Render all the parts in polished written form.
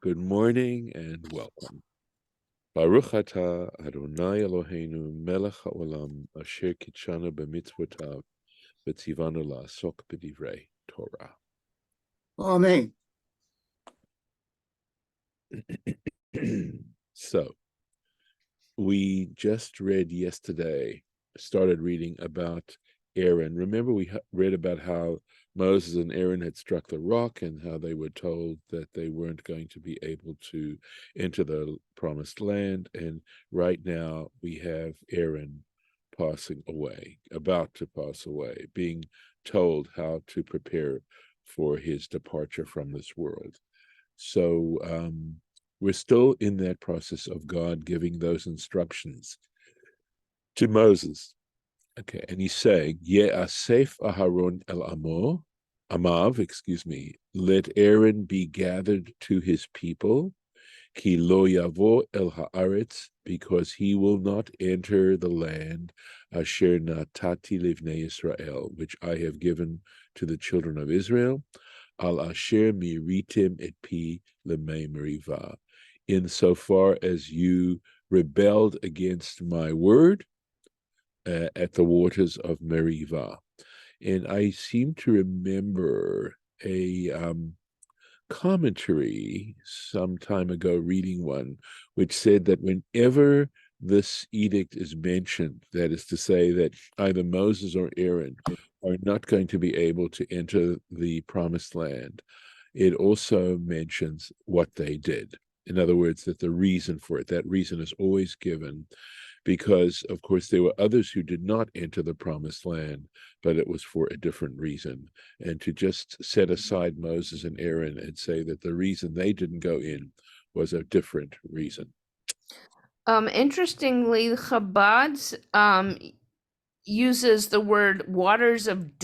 Good morning and welcome. Baruch atah Adonai Eloheinu melech haolam asher kitshanu b'mitzvotav v'tzivanu la'asok b'divrei Torah. Amen. So, we just started reading about Aaron. Remember, we read about how Moses and Aaron had struck the rock and how they were told that they weren't going to be able to enter the promised land. And right now we have Aaron passing away, about to pass away, being told how to prepare for his departure from this world. So we're still in that process of God giving those instructions to Moses. Okay, and he's saying, Ye'asef Aharon el Amav, let Aaron be gathered to his people, ki lo yavo el haaretz, because he will not enter the land asher natati livnei Israel, which I have given to the children of Israel, al asher miritim et pi lemei meriva, insofar as you rebelled against my word, at the waters of Merivah. And I seem to remember a commentary some time ago, reading one, which said that whenever this edict is mentioned, that is to say that either Moses or Aaron are not going to be able to enter the promised land, it also mentions what they did. In other words, that the reason for it, that reason is always given because, of course, there were others who did not enter the promised land, but it was for a different reason. And to just set aside Moses and Aaron and say that the reason they didn't go in was a different reason. Interestingly, Chabad uses the word waters of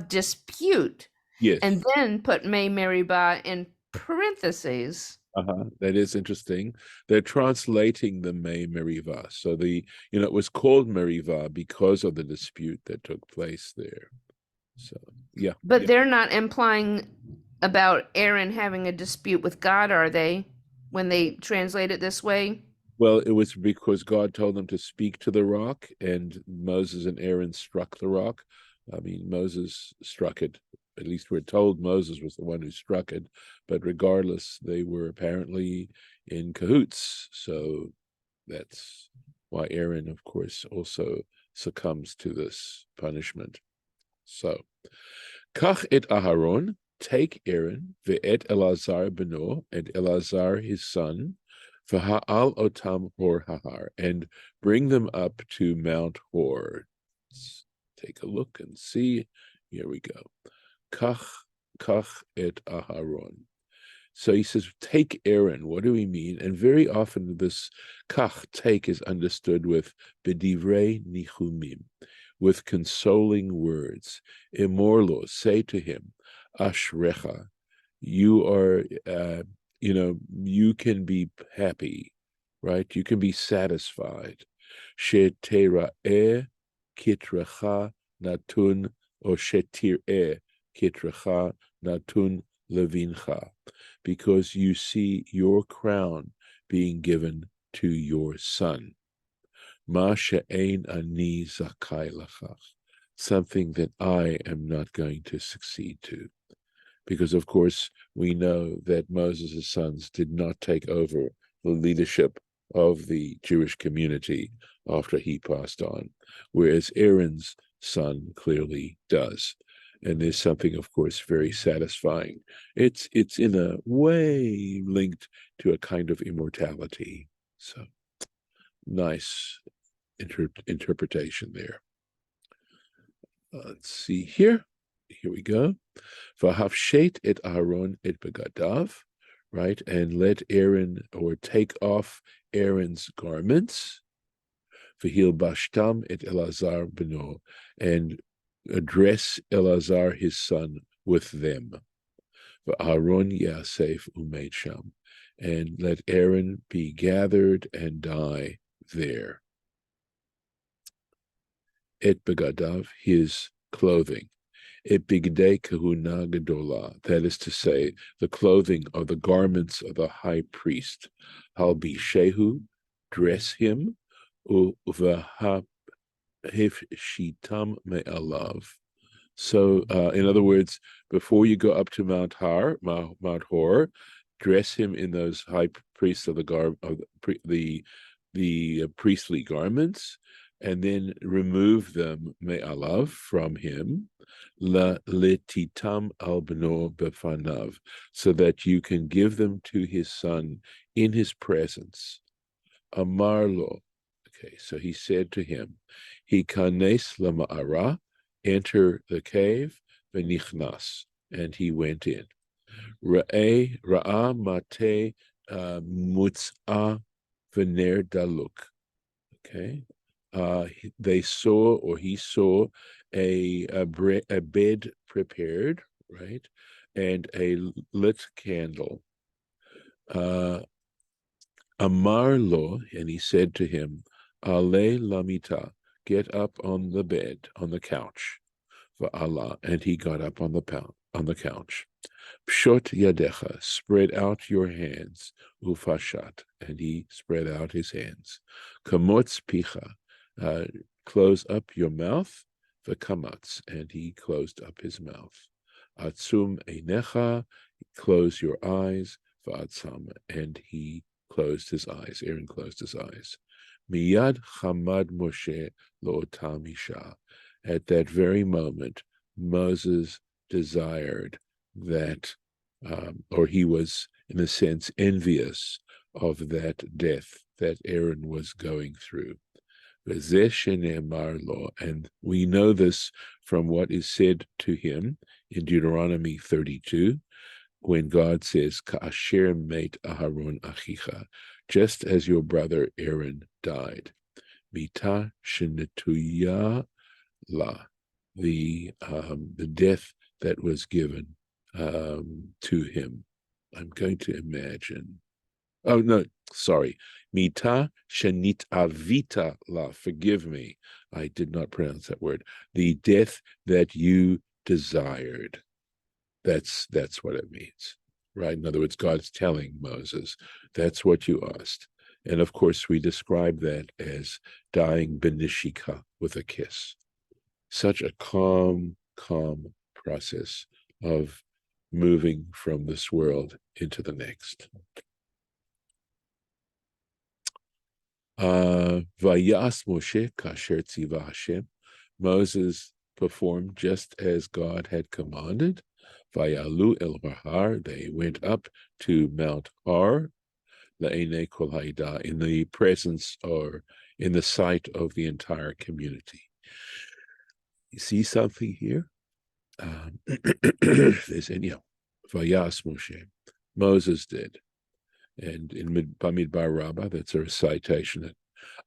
dispute, Yes. and then put May Meribah in parentheses. That is interesting. They're translating the May Merivah. So it was called Merivah because of the dispute that took place there. So, yeah. But they're not implying about Aaron having a dispute with God, are they, when they translate it this way? Well, it was because God told them to speak to the rock, and Moses and Aaron struck the rock. I mean, Moses struck it. At least we're told Moses was the one who struck it. But regardless, they were apparently in cahoots. So that's why Aaron, of course, also succumbs to this punishment. So, Kach et Aharon, take Aaron, ve'et Elazar beno, and Elazar his son, v'ha'al otam hor hahar, and bring them up to Mount Hor. Let's take a look and see. Here we go. Kach et Aharon. So he says, take Aaron. What do we mean? And very often this kach, take, is understood with bedivrei nichumim, with consoling words. Emorlo, say to him, ashrecha, you are, you can be happy, right? You can be satisfied. Shetera'eh kitrecha natun, or shetir'eh kitrecha natun levincha, because you see your crown being given to your son. Ma she'ein ani zakai lachach, something that I am not going to succeed to. Because, of course, we know that Moses' sons did not take over the leadership of the Jewish community after he passed on, whereas Aaron's son clearly does. And there's something, of course, very satisfying. It's in a way linked to a kind of immortality. So, nice interpretation there. Let's see here. Here we go. V'havshet et Aaron et begadav, right? And let Aaron, or take off Aaron's garments. V'hil bashtam et Elazar beno, and address Elazar his son with them. V'Aaron yasef umed sham, and let Aaron be gathered and die there. Et begadav, his clothing. Epigdei kahuna gedola, that is to say, the clothing or the garments of the high priest. Halbishehu, dress him, uvahaphefshitam me'alav. So, in other words, before you go up to Mount Hor, dress him in those high priests of the priestly garments, and then remove them me'alav from him, la letitam al bno befanav, so that you can give them to his son in his presence. Amarlo. Okay, so he said to him, Hikanes lama'ara, enter the cave, v'nichnas, and he went in. Ra'a mate mutz'a v'ner daluk. Okay, they saw, or he saw, a bed prepared, right, and a lit candle. Amarlo, and he said to him, Ale lamita, get up on the bed, on the couch. Va'ala, and he got up on the couch. Pshot yadecha, spread out your hands. Ufashat, and he spread out his hands. Kamotz picha, close up your mouth. V'kamatz, and he closed up his mouth. Atzum einecha, close your eyes. Va'atzam, and he closed his eyes. Aaron closed his eyes. Miyad chamad Moshe lo'otam isha. At that very moment, Moses desired that, or he was, in a sense, envious of that death that Aaron was going through. And we know this from what is said to him in Deuteronomy 32, when God says, Ka'asher meit Aharon achicha, just as your brother Aaron died. Mita shenetuya la, the death that was given to him. I'm going to imagine. Oh, no, sorry. Mita shenit avita la, forgive me. I did not pronounce that word. The death that you desired. That's what it means, right? In other words, God's telling Moses, that's what you asked. And of course, we describe that as dying benishika, with a kiss. Such a calm process of moving from this world into the next. Vayas Moshe kasher tziva Hashem. Moses performed just as God had commanded. Vayalu el Har, they went up to Mount Har, la'enei kol ha'ida, in the presence or in the sight of the entire community. You see something here? There's any Vayas Moshe. Moses did. And in Bamidbar Rabbah, that's a recitation that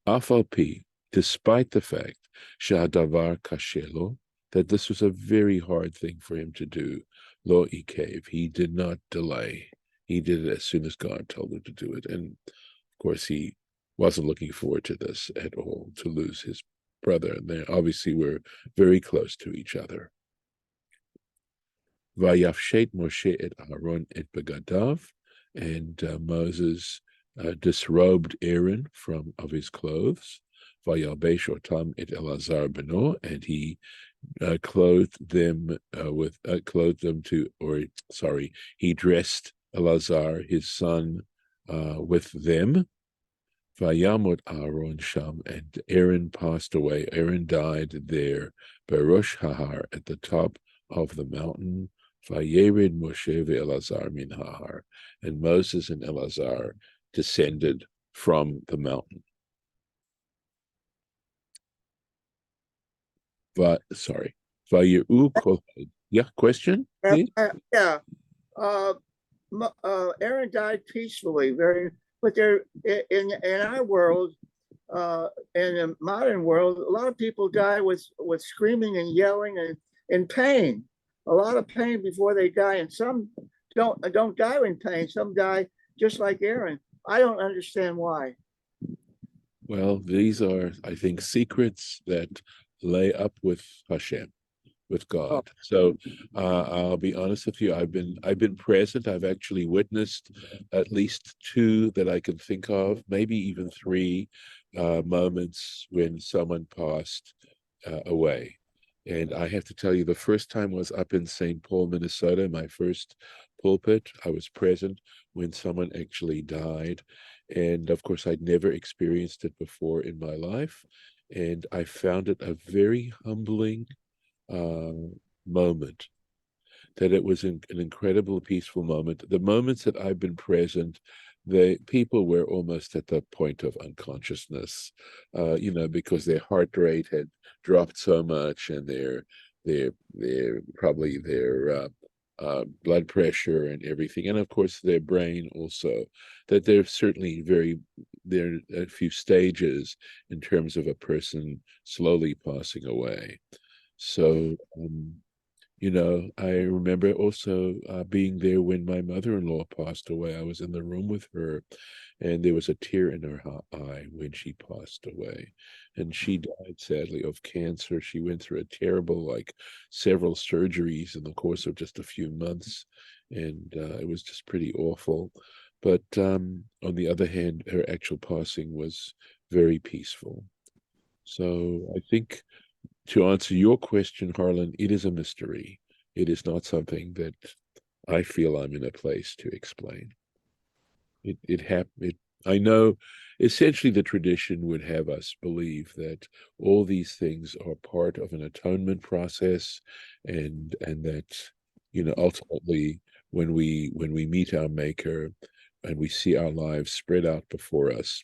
Afal Pi, despite the fact, Shadavar Kashelo, that this was a very hard thing for him to do, Lo Ikev, he did not delay. He did it as soon as God told him to do it. And of course, he wasn't looking forward to this at all, to lose his brother. And they obviously were very close to each other. Vayafshet Moshe et Aaron et Begadav, and Moses disrobed Aaron of his clothes. Vayalbesh otam et Elazar beno, and he clothed them he dressed Elazar his son with them. Vayamot Aaron sham, and Aaron passed away. Aaron died there, Berosh Hahar, at the top of the mountain. Vayered Moshe ve'Elazar min Hahar, and Moses and Elazar descended from the mountain. Vayeru kol. Yeah, question, please? Yeah. Aaron died peacefully, but there in our world, in the modern world, a lot of people die with screaming and yelling and in pain. A lot of pain before they die, and some don't die in pain. Some die just like Aaron. I don't understand why. Well, these are, I think, secrets that lay up with Hashem, with God. So I'll be honest with you. I've been present. I've actually witnessed at least two that I can think of, maybe even three moments when someone passed away. And I have to tell you, the first time was up in St. Paul, Minnesota, my first pulpit. I was present when someone actually died. And of course, I'd never experienced it before in my life. And I found it a very humbling moment, that it was an incredible peaceful moment. The moments that I've been present, the people were almost at the point of unconsciousness, because their heart rate had dropped so much, and their probably their blood pressure and everything, and of course their brain also. That there are a few stages in terms of a person slowly passing away. So I remember also being there when my mother-in-law passed away. I was in the room with her, and there was a tear in her eye when she passed away. And she died, sadly, of cancer. She went through a terrible, several surgeries in the course of just a few months, and it was just pretty awful. But on the other hand, her actual passing was very peaceful. So I think, to answer your question, Harlan, it is a mystery. It is not something that I feel I'm in a place to explain. It happened. I know essentially the tradition would have us believe that all these things are part of an atonement process, and that ultimately when we meet our Maker and we see our lives spread out before us,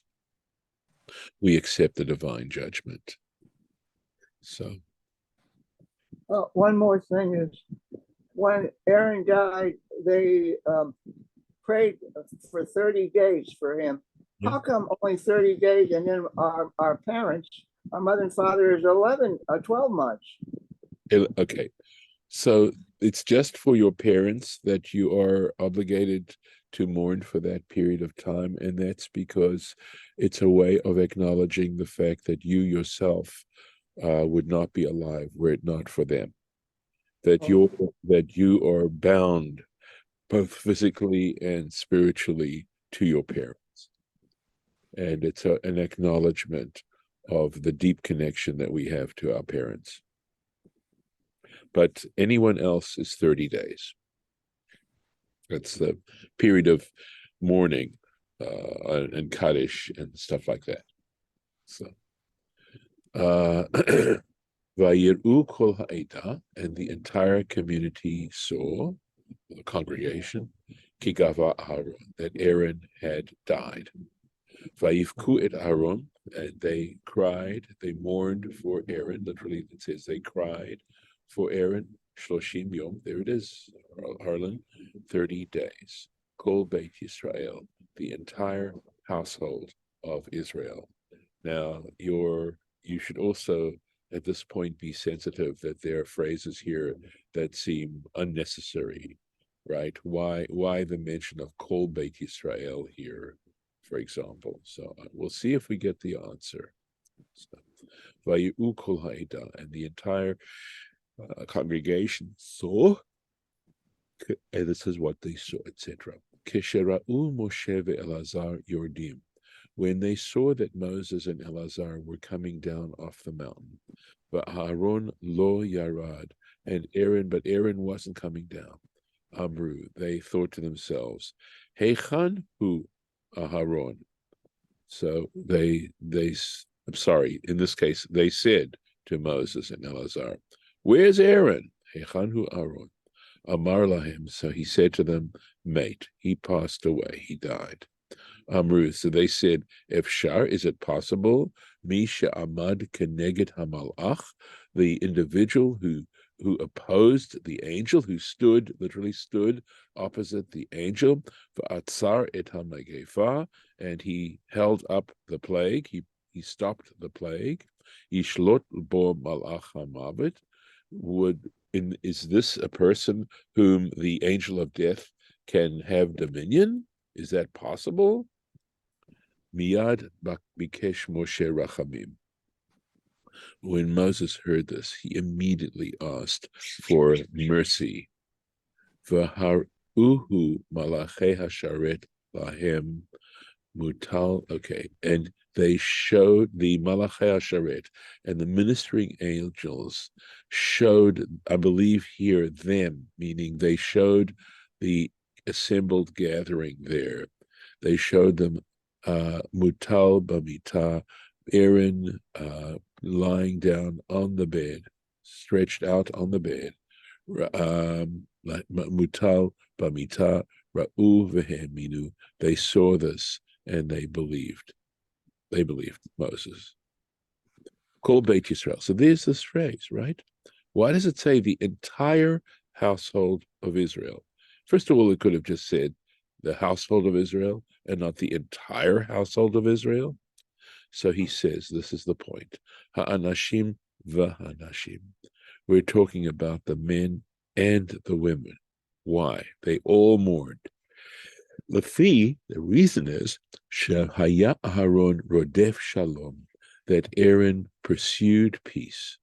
we accept the divine judgment. So. One more thing is, when Aaron died, they prayed for 30 days for him. Yeah. How come only 30 days? And then our parents, our mother and father, is 12 months. Okay. So it's just for your parents that you are obligated to mourn for that period of time. And that's because it's a way of acknowledging the fact that you yourself would not be alive were it not for them. That you are bound both physically and spiritually to your parents. And it's an acknowledgement of the deep connection that we have to our parents. But anyone else is 30 days. That's the period of mourning and Kaddish and stuff like that. So, Vayir'u kol ha'eda, and the entire community saw, the congregation, ki gava Aaron, that Aaron had died. Vayivku et Aaron, and they cried, they mourned for Aaron. Literally, it says they cried for Aaron. Shloshim yom, there it is, Harlan, 30 days. Kol Beit Yisrael, the entire household of Israel. Now, you should also at this point be sensitive that there are phrases here that seem unnecessary, right? Why the mention of Kol Beit Yisrael here, for example? So we'll see if we get the answer. Vayu Kol Ha'eda, and the entire congregation saw, and this is what they saw, etc. Keshera'u Moshe ve'Elazar Yordim, when they saw that Moses and Elazar were coming down off the mountain. But Aaron lo yarad, but Aaron wasn't coming down. Amru, they thought to themselves, Heichan hu Aharon. So I'm sorry, in this case, they said to Moses and Elazar, where's Aaron? Heichan hu Aaron. Amar lahem, so he said to them, mate, he passed away, he died. Amru, so they said, Efshar, is it possible? Misha Amad Keneged Hamalach, the individual who opposed the angel, who literally stood opposite the angel, Va'atzar et HaMegefa, and he held up the plague, he stopped the plague. Yishlot bo Malach HaMavet, is this a person whom the angel of death can have dominion? Is that possible? Miyad bikesh Moshe rachamim. When Moses heard this, he immediately asked for mercy. V'haruhu malachei hasharet lahem mutal. Okay, and they showed the malachei hasharet, and the ministering angels showed, I believe here, them, meaning they showed the assembled gathering there. They showed them mutal bamita, Aaron lying down on the bed, stretched out on the bed. Mutal bamita ra'u v'heminu. They saw this and they believed. They believed Moses. Kol Beit Yisrael. So there's this phrase, right? Why does it say the entire household of Israel? First of all, it could have just said the household of Israel and not the entire household of Israel. So he says, this is the point. Ha'anashim v'hanashim. We're talking about the men and the women. Why? They all mourned. Lefi, the reason is, Shehaya Aharon rodef shalom, that Aaron pursued peace,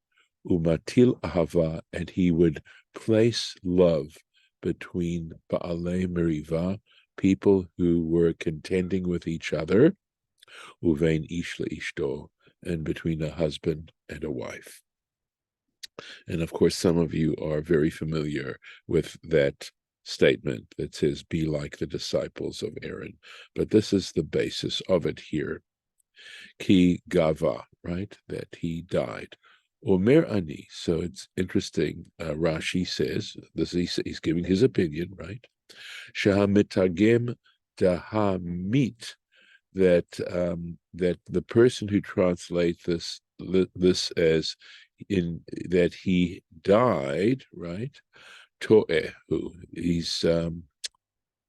umatil ahava, and he would place love between Baalei Meriva, people who were contending with each other, uvein ish leishto, and between a husband and a wife. And of course, some of you are very familiar with that statement that says, be like the disciples of Aaron. But this is the basis of it here. Ki gava, right? That he died. Omer ani. So it's interesting. Rashi says, he's giving his opinion, right? Shahamitagem dahamit. That the person who translates this as in that he died, right? To'ehu.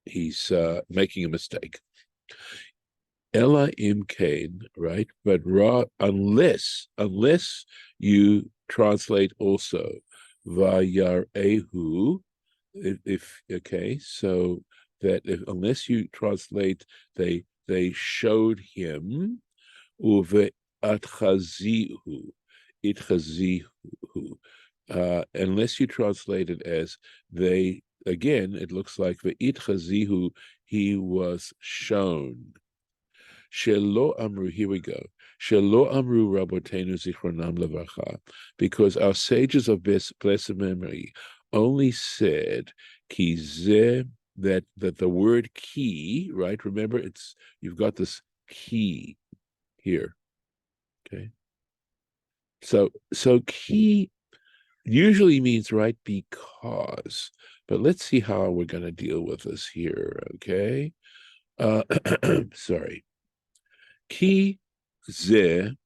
He's making a mistake. Ella imkain, right? But unless you translate also vayarehu, if okay, so that unless you translate they showed him uve atchazihu, itchazihu. Unless you translate it as they, again, it looks like the itchazihu, he was shown. Shelo amru, here we go. Shelo amru rabotenu zichronam levacha, because our sages of blessed memory only said ki zeh, that the word key, right? Remember, you've got this key here. Okay. So key usually means right because, but let's see how we're going to deal with this here. Okay. Sorry. Ki ze,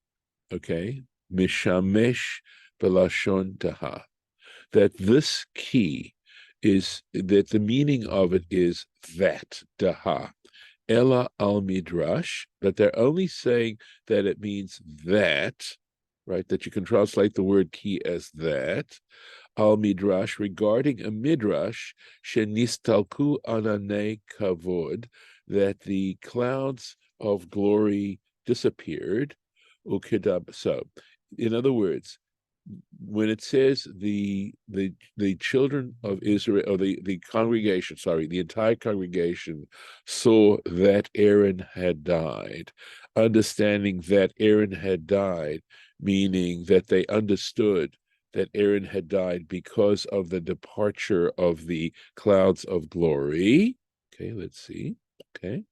okay, mishamesh belashon taha. That this key is, that the meaning of it is that, daha. Ella al midrash, that they're only saying that it means that, right? That you can translate the word key as that. Al midrash, regarding a midrash, shenistalku anane kavod, that the clouds of glory disappeared. Ukidab. So, in other words, when it says the children of Israel, or the congregation, sorry, the entire congregation saw that Aaron had died, understanding that Aaron had died, meaning that they understood that Aaron had died because of the departure of the clouds of glory. Okay, let's see. Okay.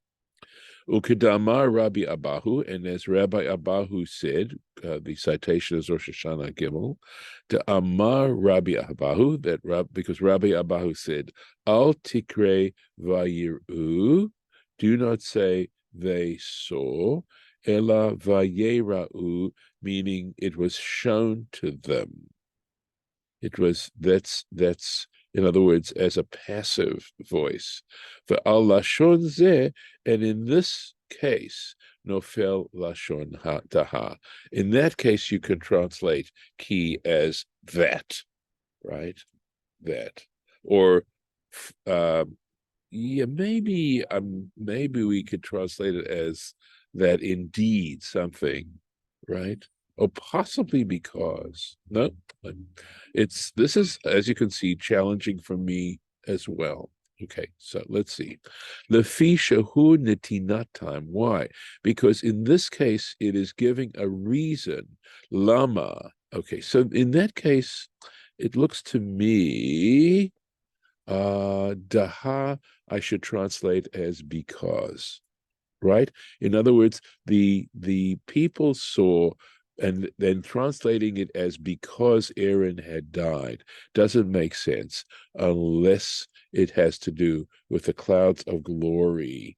Ukidamar Rabbi Abahu, and as Rabbi Abahu said, the citation is Rosh Hashanah Gimel, to Amar Rabbi Abahu, because Rabbi Abahu said, Al tikre vayiru, do not say they saw, ela vayerau, meaning it was shown to them. It was, that's in other words, as a passive voice. The al lashon zeh, and in this case, nofel lashon daha. In that case, you can translate ki as that, right? That, or yeah, maybe we could translate it as that indeed something, right? or possibly because. No, this is, as you can see, challenging for me as well. Okay, so let's see. Lefi shahu netinatam. Why? Because in this case, it is giving a reason. Lama. Okay, so in that case, it looks to me, daha, I should translate as because, right? In other words, the people saw, and then translating it as because Aaron had died doesn't make sense unless it has to do with the clouds of glory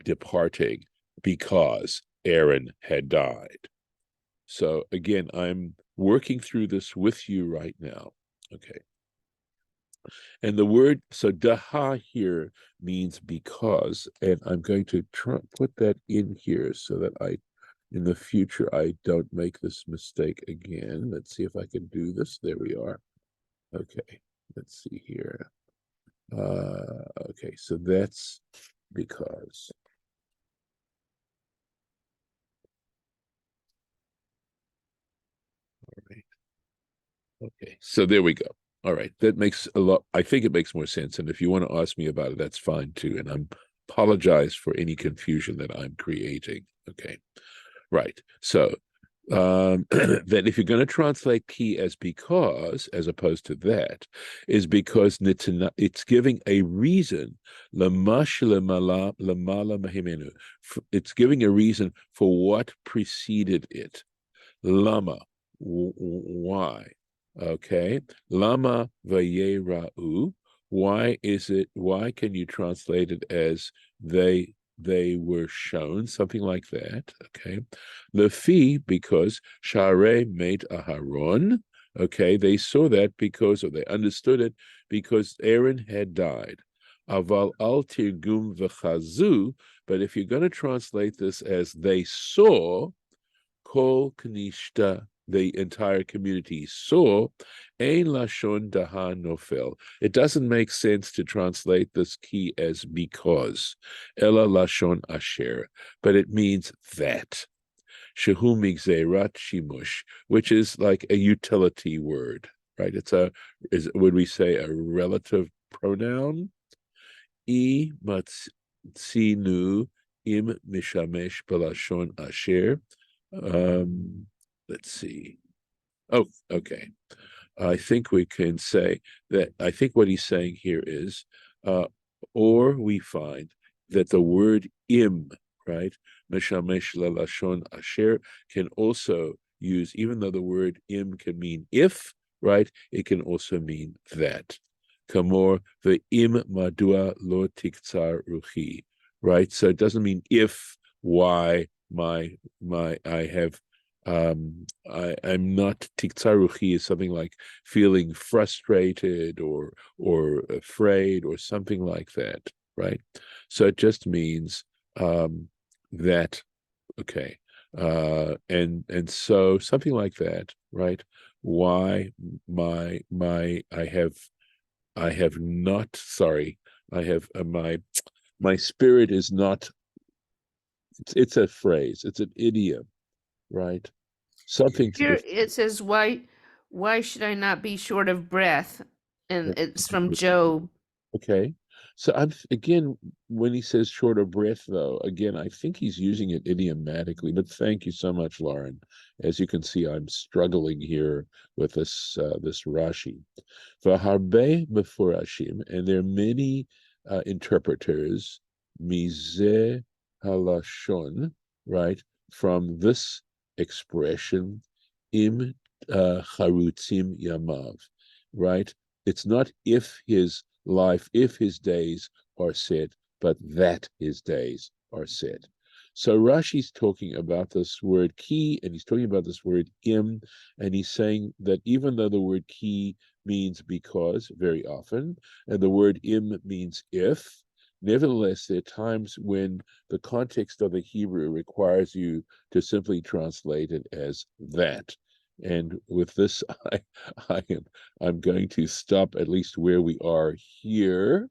departing because Aaron had died. So again, I'm working through this with you right now. Okay. And the word, so daha here means because, and I'm going to put that in here so that in the future, I don't make this mistake again. Let's see if I can do this. There we are. Okay, let's see here. Okay, so that's because. All right. Okay, so there we go. All right, that makes a lot. I think it makes more sense. And if you want to ask me about it, that's fine too. And I'm apologize for any confusion that I'm creating. Okay, right. So that if you're going to translate key as because, as opposed to that, is because it's giving a reason. It's giving a reason for what preceded it. Lama, why? Okay. Lama vayera'u. Why can you translate it as they were shown, something like that? Okay. Lefi, because Share made Aharon. Okay, they saw that because, or they understood it because Aaron had died. Aval al tirgum v'chazu, but if you're going to translate this as they saw, Kol Kanishta, the entire community saw, Ein Lashon Daha Nofel. It doesn't make sense to translate this key as because, Ella Lashon Asher, but it means that. Shehu Migzerat Shimush, which is like a utility word, right? Would we say a relative pronoun? I matzinu im mishamesh balashon asher. Let's see. Oh, okay. I think we can say that. I think what he's saying here is, or we find that the word im, right, meshamesh lelashon asher, can also use, even though the word im can mean if, right, it can also mean that. Kamor ve'im madua lo tiktzar ruchi, right? So it doesn't mean if, why, I have I'm not tiktsaruchi is something like feeling frustrated or afraid or something like that, right? So it just means that, okay, and so something like that, right? Why I have not, sorry, I have my spirit is not. It's a phrase. It's an idiom, right? Something to Here it says, why should I not be short of breath? And it's from Job. Okay. So again, when he says short of breath, though, again, I think he's using it idiomatically. But thank you so much, Lauren. As you can see, I'm struggling here with this Rashi. V'harbe meforashim, and there are many interpreters, mizeh halashon, right, from this expression, im charutzim yamav, right? It's not if his days are set, but that his days are set. So Rashi's talking about this word ki, and he's talking about this word im, and he's saying that even though the word ki means because very often, and the word im means if, nevertheless, there are times when the context of the Hebrew requires you to simply translate it as that. And with this, I'm going to stop at least where we are here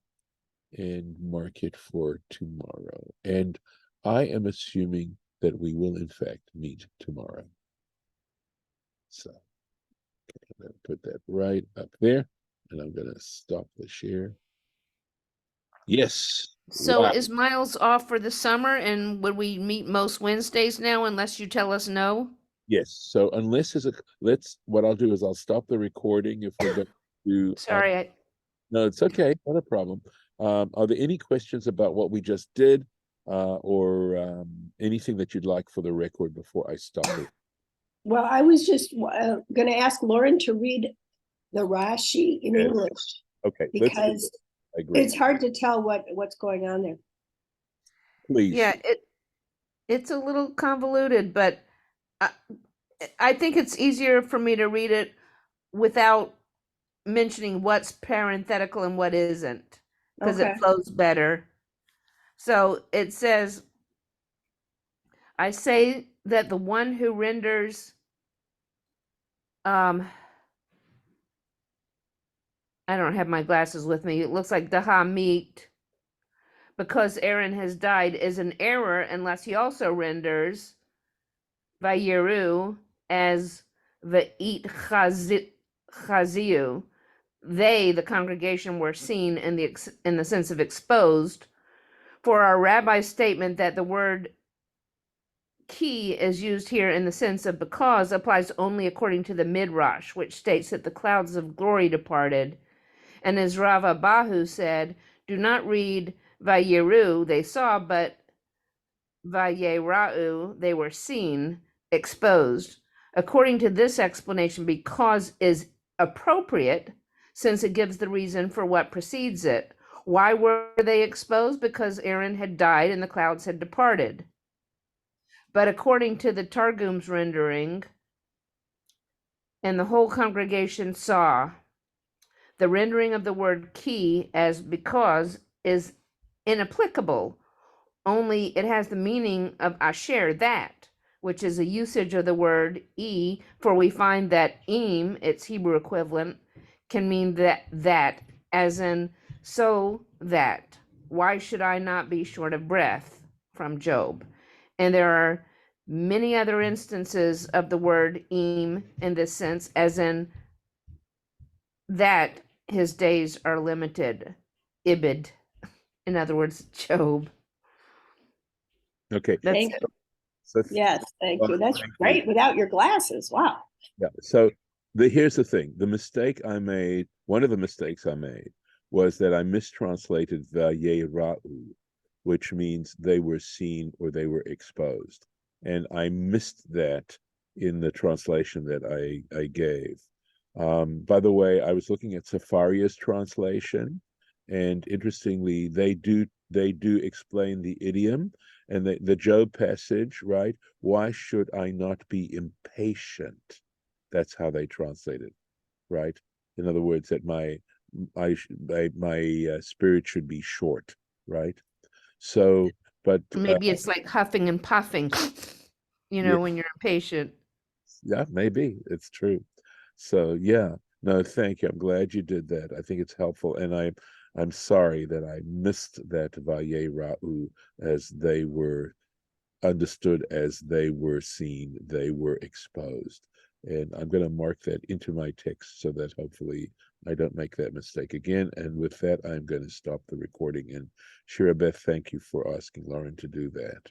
and mark it for tomorrow. And I am assuming that we will in fact meet tomorrow. So I'm going to put that right up there, and I'm going to stop the share. Yes. So Wow. is Miles off for the summer, and would we meet most Wednesdays now unless you tell us no? Yes. So unless there's what I'll do is I'll stop the recording if we're going to. Sorry, No, it's okay. Not a problem. Are there any questions about what we just did, or anything that you'd like for the record before I stop it? Well, I was just going to ask Lauren to read the Rashi in Yes. English Okay. Let's do because that. I agree. it's hard to tell what's going on there. Please. yeah, it's a little convoluted, but I, I think it's easier for me to read it without mentioning what's parenthetical and what isn't, because Okay. it flows better. So it says, I say that the one who renders I don't have my glasses with me. It looks like the Hamit, because Aaron has died, is an error unless he also renders Vayeru as Va'it Chaziu. They, the congregation, were seen in the sense of exposed. For our rabbi's statement that the word ki is used here in the sense of because applies only according to the Midrash, which states that the clouds of glory departed. And as Rav Abahu said, do not read Vayeru, they saw, but Vayerau, they were seen, exposed. According to this explanation, because is appropriate, since it gives the reason for what precedes it. Why were they exposed? Because Aaron had died and the clouds had departed. But according to the Targum's rendering, and the whole congregation saw, the rendering of the word ki as because is inapplicable. Only it has the meaning of asher, that, which is a usage of the word for we find that im, its Hebrew equivalent, can mean that, as in so that. Why should I not be short of breath? From Job. And there are many other instances of the word im in this sense, as in that his days are limited. Ibid. In other words, Job. Okay. That's Thank it. you. So Yes, thank you. That's thank you. great without your glasses. Wow. Yeah. So here's the thing. The mistake I made, one of the mistakes I made, was that I mistranslated Vayerau, which means they were seen or they were exposed. And I missed that in the translation that I gave. By the way, I was looking at Safaria's translation, and interestingly, they do explain the idiom and the Job passage, right? Why should I not be impatient? That's how they translate it, right? In other words, that my spirit should be short, right? So, but Maybe it's like huffing and puffing, yeah, when you're impatient. yeah, maybe it's true. So yeah, no, thank you. I'm glad you did that. I think it's helpful, and I'm sorry that I missed that Vayerau as they were understood, as they were seen, they were exposed. And I'm going to mark that into my text so that hopefully I don't make that mistake again. And with that, I'm going to stop the recording. And Shira Beth, thank you for asking Lauren to do that.